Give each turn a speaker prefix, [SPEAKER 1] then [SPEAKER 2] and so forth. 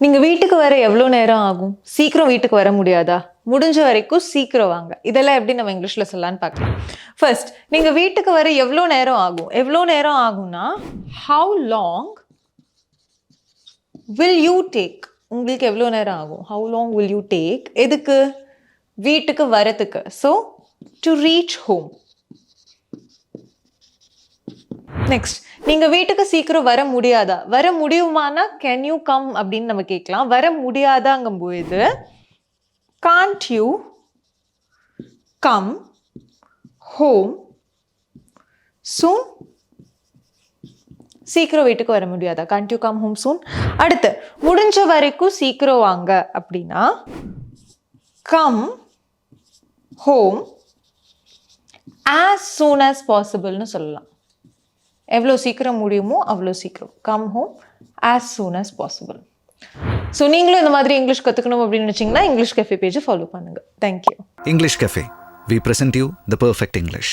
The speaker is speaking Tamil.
[SPEAKER 1] நீங்கள் வீட்டுக்கு வர எவ்வளோ நேரம் ஆகும்? சீக்கிரம் வீட்டுக்கு வர முடியாதா? முடிஞ்ச வரைக்கும் சீக்கிரம் வாங்க. இதெல்லாம் எப்படி நம்ம இங்கிலீஷில் சொல்லலான்னு பார்க்கலாம். ஃபர்ஸ்ட், நீங்கள் வீட்டுக்கு வர எவ்வளோ நேரம் ஆகும்? எவ்வளோ நேரம் ஆகும்னா, how long will you take? உங்களுக்கு எவ்வளோ நேரம் ஆகும்? How long will you take? எதுக்கு? வீட்டுக்கு வரத்துக்கு. So, to reach home. Next, நீங்கள் வீட்டுக்கு சீக்கிரம் வர முடியாதா? வர முடியுமானா கேன் யூ கம் அப்படின்னு நம்ம கேட்கலாம். வர முடியாதாங்கும் போது can't you come home soon? சீக்கிரம் வீட்டுக்கு வர முடியாதா? Can't you come home soon? அடுத்து, முடிஞ்ச வரைக்கும் சீக்கிரம் வாங்க அப்படின்னா come home as soon as பாசிபிள்னு சொல்லலாம். எவ்வளோ சீக்கிரம் முடியுமோ அவ்வளோ சீக்கிரம். Come home as soon as possible. So நீங்களும் இந்த மாதிரி இங்கிலீஷ் கற்றுக்கணும் அப்படின்னு நினச்சிங்கன்னா இங்கிலீஷ் கஃபே பேஜை ஃபாலோ பண்ணுங்கள். Thank you.
[SPEAKER 2] English Cafe. We present you the perfect English.